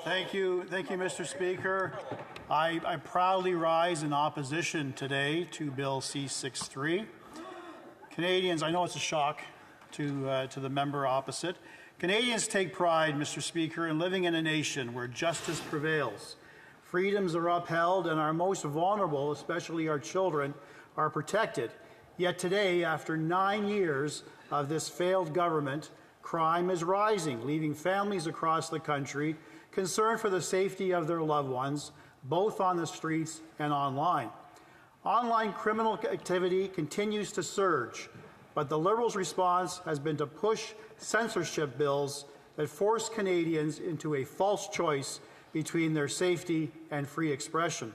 Thank you, Mr. Speaker. I proudly rise in opposition today to Bill C-63. Canadians, I know it's a shock to the member opposite. Canadians take pride, Mr. Speaker, in living in a nation where justice prevails, freedoms are upheld, and our most vulnerable, especially our children, are protected. Yet today, after 9 years of this failed government, crime is rising, leaving families across the country concerned for the safety of their loved ones, both on the streets and online. Online criminal activity continues to surge, but the Liberals' response has been to push censorship bills that force Canadians into a false choice between their safety and free expression.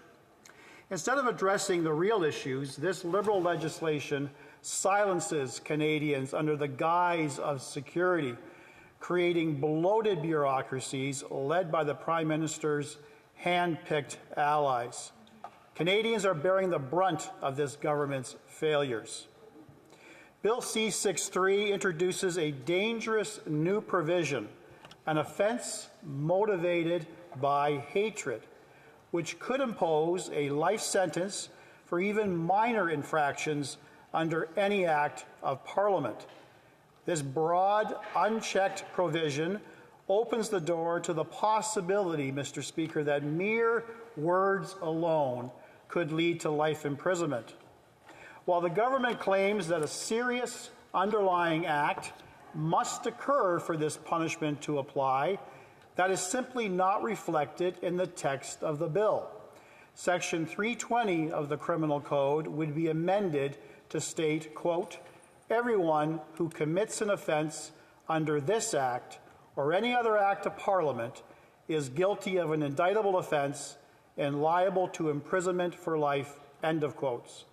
Instead of addressing the real issues, this Liberal legislation silences Canadians under the guise of security, creating bloated bureaucracies led by the Prime Minister's hand-picked allies. Canadians are bearing the brunt of this government's failures. Bill C-63 introduces a dangerous new provision, an offence motivated by hatred, which could impose a life sentence for even minor infractions under any act of Parliament. This broad, unchecked provision opens the door to the possibility, Mr. Speaker, that mere words alone could lead to life imprisonment. While the government claims that a serious underlying act must occur for this punishment to apply, that is simply not reflected in the text of the bill. Section 320 of the Criminal Code would be amended to state, quote, "Everyone who commits an offence under this Act or any other Act of Parliament is guilty of an indictable offence and liable to imprisonment for life," end of quotes.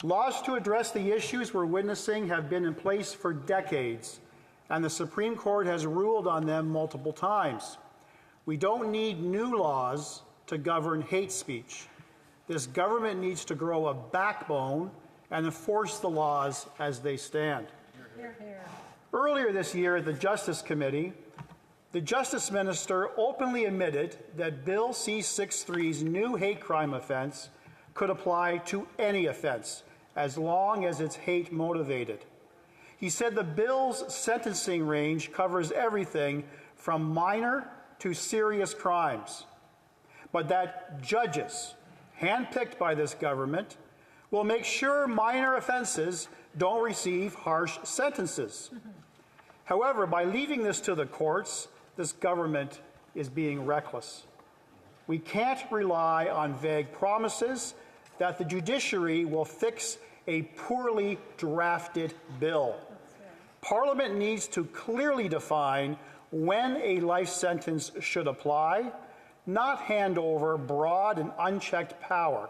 Laws to address the issues we're witnessing have been in place for decades, and the Supreme Court has ruled on them multiple times. We don't need new laws to govern hate speech. This government needs to grow a backbone and enforce the laws as they stand. Hear, hear. Earlier this year at the Justice Committee, the Justice Minister openly admitted that Bill C-63's new hate crime offence could apply to any offence, as long as it's hate motivated. He said the bill's sentencing range covers everything from minor to serious crimes, but that judges, handpicked by this government, will make sure minor offences don't receive harsh sentences. However, by leaving this to the courts, this government is being reckless. We can't rely on vague promises that the judiciary will fix a poorly drafted bill. Parliament needs to clearly define when a life sentence should apply, not hand over broad and unchecked power.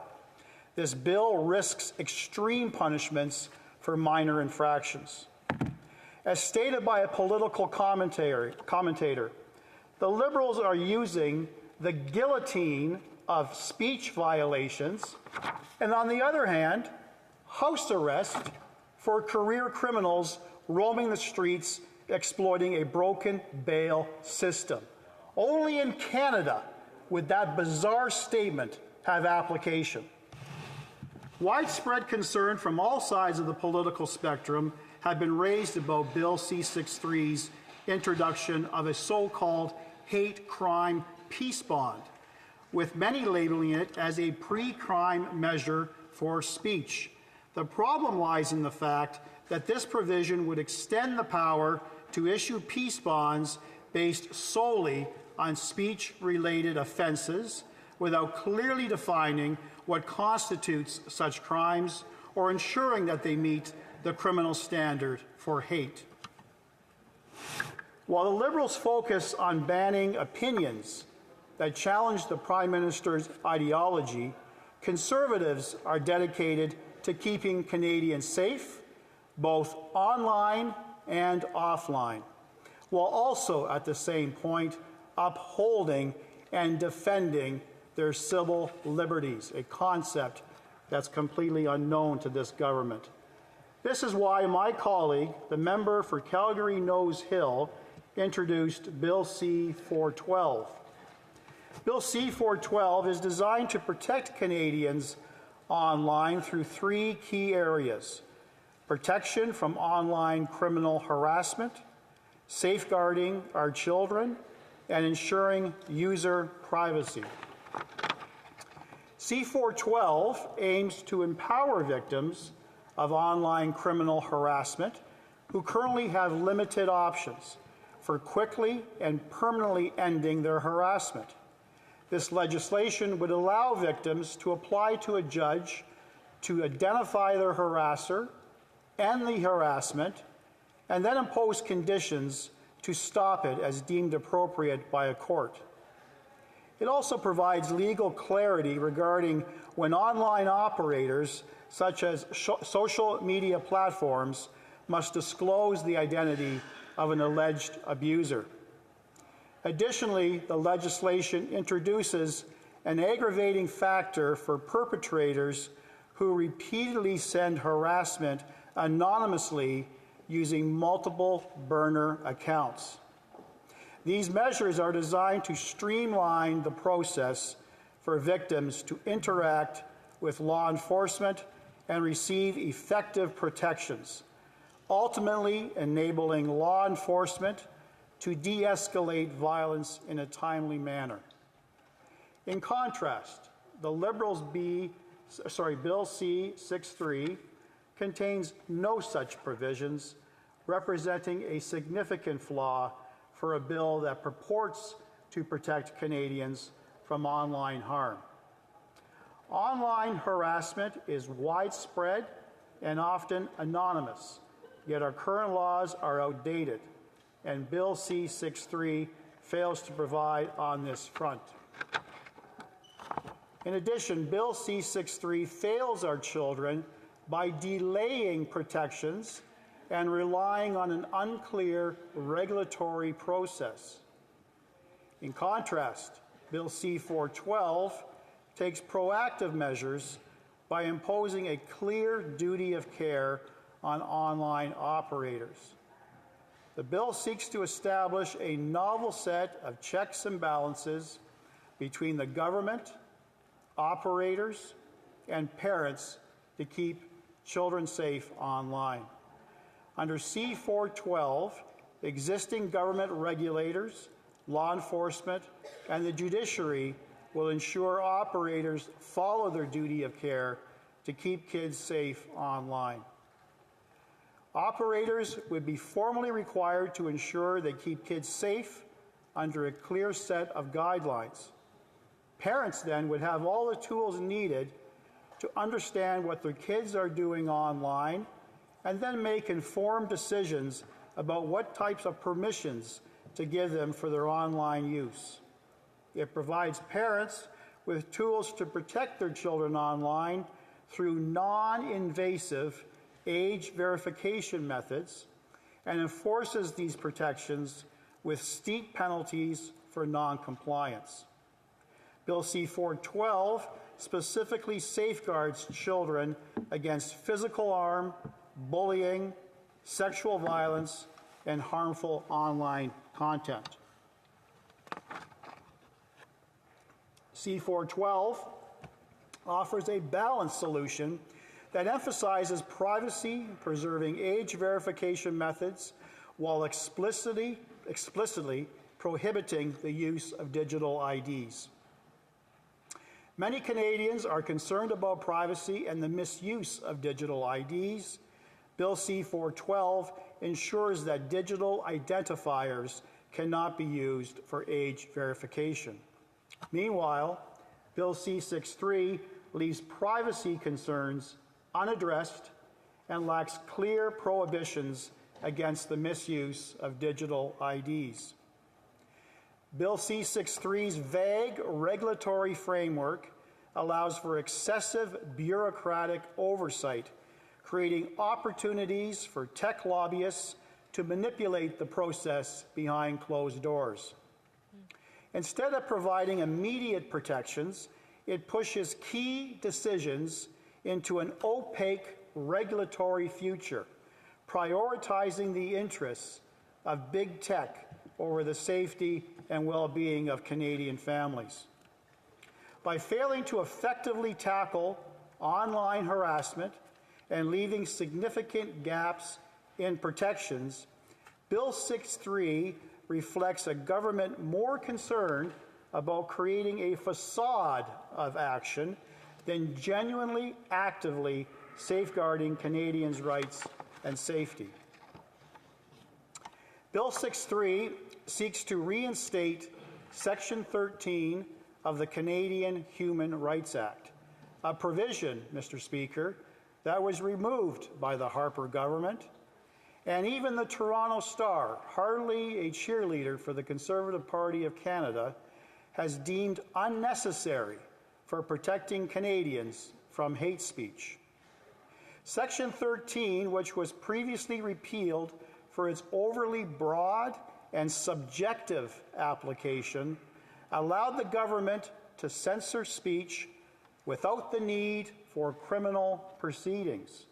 This bill risks extreme punishments for minor infractions. As stated by a political commentator, the Liberals are using the guillotine of speech violations, and on the other hand, house arrest for career criminals roaming the streets exploiting a broken bail system. Only in Canada would that bizarre statement have application. Widespread concern from all sides of the political spectrum have been raised about Bill C-63's introduction of a so-called hate crime peace bond, with many labeling it as a pre-crime measure for speech. The problem lies in the fact that this provision would extend the power to issue peace bonds based solely on speech-related offences without clearly defining what constitutes such crimes or ensuring that they meet the criminal standard for hate. While the Liberals focus on banning opinions that challenge the Prime Minister's ideology, Conservatives are dedicated to keeping Canadians safe, both online and offline, while also at the same point upholding and defending their civil liberties, a concept that's completely unknown to this government. This is why my colleague, the member for Calgary Nose Hill, introduced Bill C-412, Bill C-412 is designed to protect Canadians online through three key areas: protection from online criminal harassment, safeguarding our children, and ensuring user privacy. C-412 aims to empower victims of online criminal harassment who currently have limited options for quickly and permanently ending their harassment. This legislation would allow victims to apply to a judge to identify their harasser, end the harassment, and then impose conditions to stop it as deemed appropriate by a court. It also provides legal clarity regarding when online operators, such as social media platforms, must disclose the identity of an alleged abuser. Additionally, the legislation introduces an aggravating factor for perpetrators who repeatedly send harassment anonymously using multiple burner accounts. These measures are designed to streamline the process for victims to interact with law enforcement and receive effective protections, ultimately enabling law enforcement to de-escalate violence in a timely manner. In contrast, the Liberals' Bill C-63 contains no such provisions, representing a significant flaw for a bill that purports to protect Canadians from online harm. Online harassment is widespread and often anonymous, yet our current laws are outdated, and Bill C-63 fails to provide on this front. In addition, Bill C-63 fails our children by delaying protections and relying on an unclear regulatory process. In contrast, Bill C-412 takes proactive measures by imposing a clear duty of care on online operators. The bill seeks to establish a novel set of checks and balances between the government, operators, and parents to keep children safe online. Under C-412, existing government regulators, law enforcement, and the judiciary will ensure operators follow their duty of care to keep kids safe online. Operators would be formally required to ensure they keep kids safe under a clear set of guidelines. Parents then would have all the tools needed to understand what their kids are doing online and then make informed decisions about what types of permissions to give them for their online use. It provides parents with tools to protect their children online through non-invasive age verification methods and enforces these protections with steep penalties for non-compliance. Bill C-412 specifically safeguards children against physical harm, bullying, sexual violence, and harmful online content. C-412 offers a balanced solution that emphasizes privacy, preserving age verification methods, while explicitly prohibiting the use of digital IDs. Many Canadians are concerned about privacy and the misuse of digital IDs. Bill C-412 ensures that digital identifiers cannot be used for age verification. Meanwhile, Bill C-63 leaves privacy concerns unaddressed and lacks clear prohibitions against the misuse of digital IDs. Bill C-63's vague regulatory framework allows for excessive bureaucratic oversight, creating opportunities for tech lobbyists to manipulate the process behind closed doors. Instead of providing immediate protections, it pushes key decisions into an opaque regulatory future, prioritizing the interests of big tech over the safety and well-being of Canadian families. By failing to effectively tackle online harassment and leaving significant gaps in protections, Bill C-63 reflects a government more concerned about creating a facade of action than genuinely, actively safeguarding Canadians' rights and safety. Bill C-63 seeks to reinstate Section 13 of the Canadian Human Rights Act, a provision, Mr. Speaker, that was removed by the Harper government, and even the Toronto Star, hardly a cheerleader for the Conservative Party of Canada, has deemed unnecessary for protecting Canadians from hate speech. Section 13, which was previously repealed for its overly broad and subjective application, allowed the government to censor speech without the need for criminal proceedings.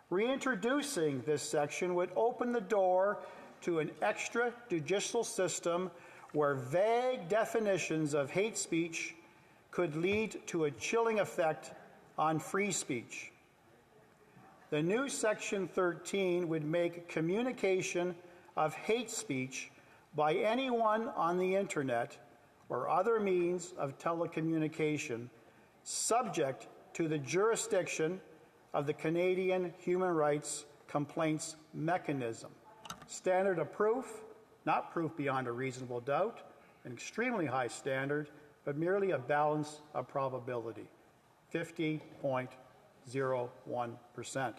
Reintroducing this section would open the door to an extrajudicial system where vague definitions of hate speech could lead to a chilling effect on free speech. The new Section 13 would make communication of hate speech by anyone on the internet or other means of telecommunication subject to the jurisdiction of the Canadian Human Rights Complaints Mechanism. Standard of proof, not proof beyond a reasonable doubt, an extremely high standard, but merely a balance of probability, 50.01%.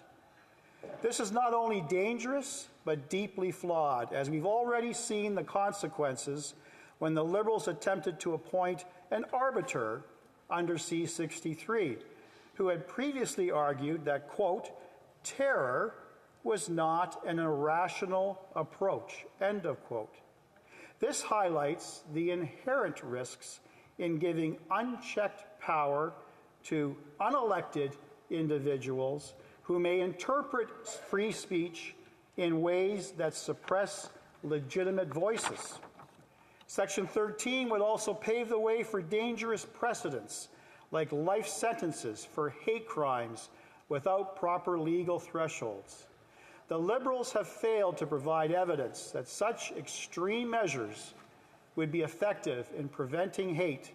This is not only dangerous, but deeply flawed, as we've already seen the consequences when the Liberals attempted to appoint an arbiter under C-63, who had previously argued that, quote, terror was not an irrational approach, end of quote. This highlights the inherent risks in giving unchecked power to unelected individuals who may interpret free speech in ways that suppress legitimate voices. Section 13 would also pave the way for dangerous precedents like life sentences for hate crimes without proper legal thresholds. The Liberals have failed to provide evidence that such extreme measures would be effective in preventing hate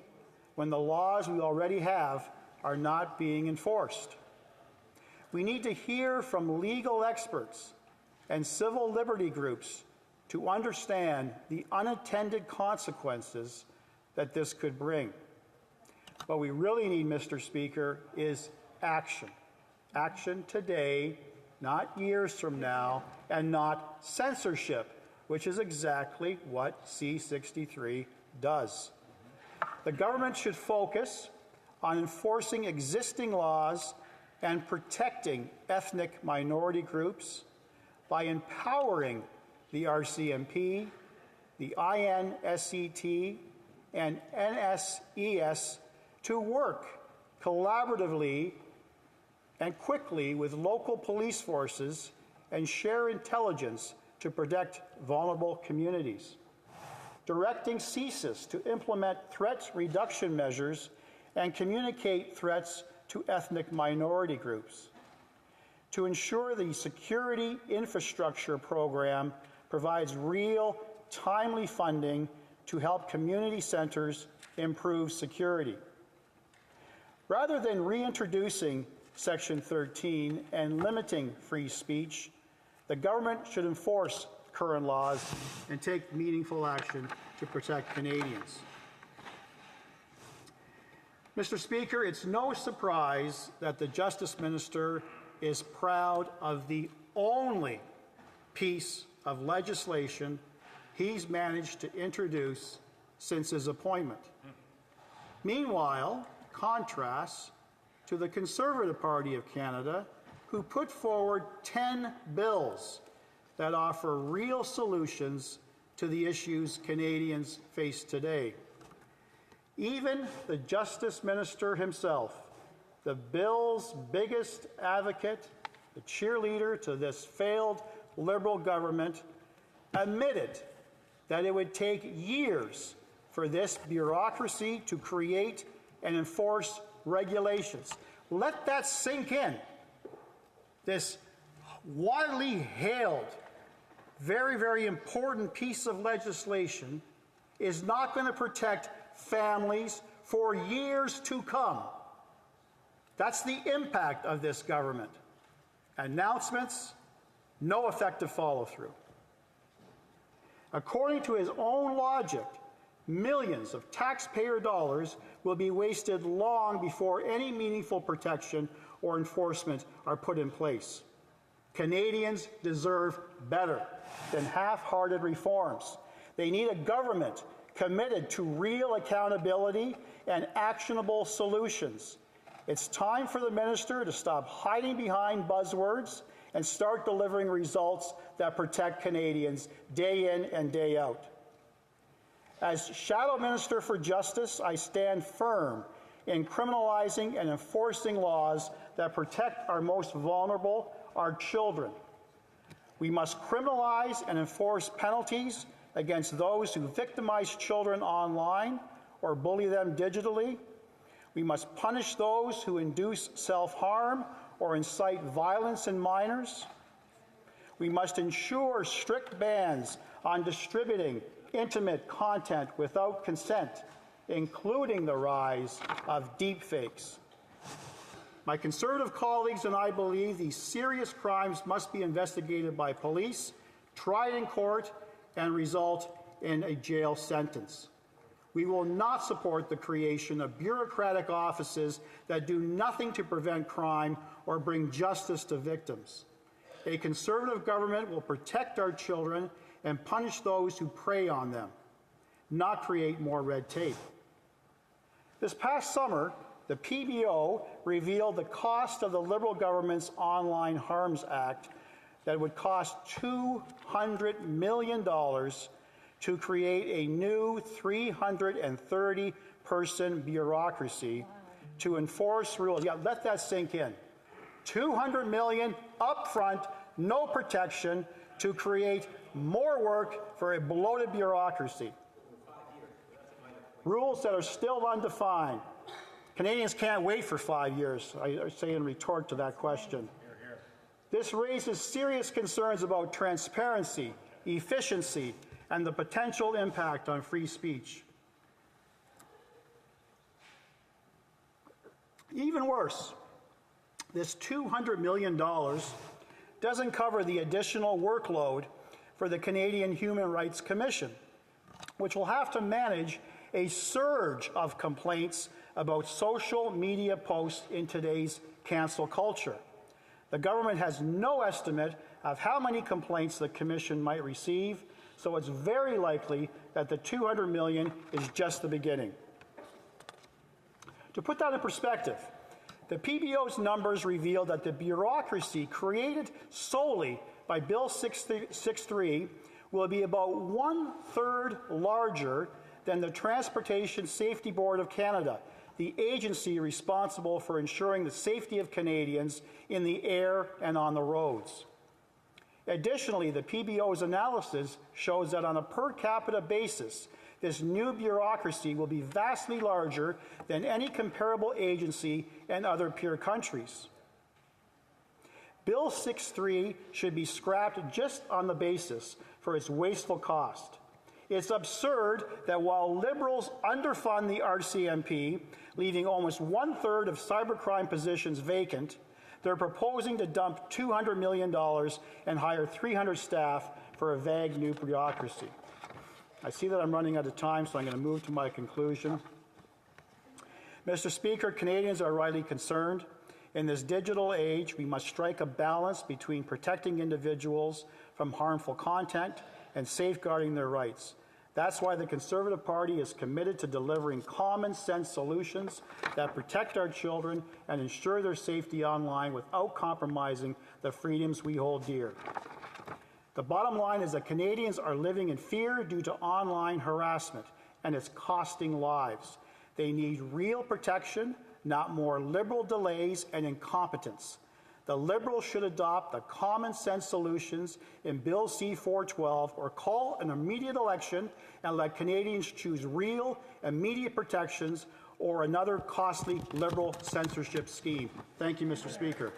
when the laws we already have are not being enforced. We need to hear from legal experts and civil liberty groups to understand the unintended consequences that this could bring. What we really need, Mr. Speaker, is action. Action today, not years from now, and not censorship, which is exactly what C-63 does. The government should focus on enforcing existing laws and protecting ethnic minority groups by empowering the RCMP, the INSCT, and NSES to work collaboratively and quickly with local police forces and share intelligence to protect vulnerable communities. Directing CSIS to implement threat reduction measures and communicate threats to ethnic minority groups. To ensure the security infrastructure program provides real, timely funding to help community centers improve security. Rather than reintroducing Section 13 and limiting free speech, the government should enforce current laws and take meaningful action to protect Canadians. Mr. Speaker, it's no surprise that the Justice Minister is proud of the only piece of legislation he's managed to introduce since his appointment. Meanwhile, contrasts to the Conservative Party of Canada, who put forward 10 bills that offer real solutions to the issues Canadians face today. Even the Justice Minister himself, the bill's biggest advocate, the cheerleader to this failed Liberal government, admitted that it would take years for this bureaucracy to create and enforce regulations. Let that sink in. This widely hailed, very, very important piece of legislation is not going to protect families for years to come. That's the impact of this government. Announcements, no effective follow-through. According to his own logic, millions of taxpayer dollars will be wasted long before any meaningful protection or enforcement are put in place. Canadians deserve better than half-hearted reforms. They need a government committed to real accountability and actionable solutions. It's time for the minister to stop hiding behind buzzwords and start delivering results that protect Canadians day in and day out. As Shadow Minister for Justice, I stand firm in criminalizing and enforcing laws that protect our most vulnerable, our children. We must criminalize and enforce penalties against those who victimize children online or bully them digitally. We must punish those who induce self-harm or incite violence in minors. We must ensure strict bans on distributing intimate content without consent, including the rise of deepfakes. My Conservative colleagues and I believe these serious crimes must be investigated by police, tried in court, and result in a jail sentence. We will not support the creation of bureaucratic offices that do nothing to prevent crime or bring justice to victims. A Conservative government will protect our children and punish those who prey on them, not create more red tape. This past summer, the PBO revealed the cost of the Liberal government's Online Harms Act that would cost $200 million to create a new 330-person bureaucracy to enforce rules. Yeah, let that sink in. $200 million upfront, no protection, to create more work for a bloated bureaucracy. Rules that are still undefined. Canadians can't wait for 5 years, I say in retort to that question. This raises serious concerns about transparency, efficiency, and the potential impact on free speech. Even worse, this $200 million doesn't cover the additional workload for the Canadian Human Rights Commission, which will have to manage a surge of complaints about social media posts in today's cancel culture. The government has no estimate of how many complaints the Commission might receive, so it's very likely that the $200 million is just the beginning. To put that in perspective, the PBO's numbers reveal that the bureaucracy created solely by Bill C-63 will be about 1/3 larger than the Transportation Safety Board of Canada, the agency responsible for ensuring the safety of Canadians in the air and on the roads. Additionally, the PBO's analysis shows that on a per capita basis, this new bureaucracy will be vastly larger than any comparable agency in other peer countries. Bill 6.3 should be scrapped just on the basis for its wasteful cost. It's absurd that while Liberals underfund the RCMP, leaving almost 1/3 of cybercrime positions vacant, they're proposing to dump $200 million and hire 300 staff for a vague new bureaucracy. I see that I'm running out of time, so I'm going to move to my conclusion. Mr. Speaker, Canadians are rightly concerned. In this digital age, we must strike a balance between protecting individuals from harmful content and safeguarding their rights. That's why the Conservative Party is committed to delivering common-sense solutions that protect our children and ensure their safety online without compromising the freedoms we hold dear. The bottom line is that Canadians are living in fear due to online harassment, and it's costing lives. They need real protection, not more Liberal delays and incompetence. the Liberals should adopt the common sense solutions in Bill C-412 or call an immediate election and let Canadians choose real, immediate protections or another costly Liberal censorship scheme. Thank you, Mr. Speaker.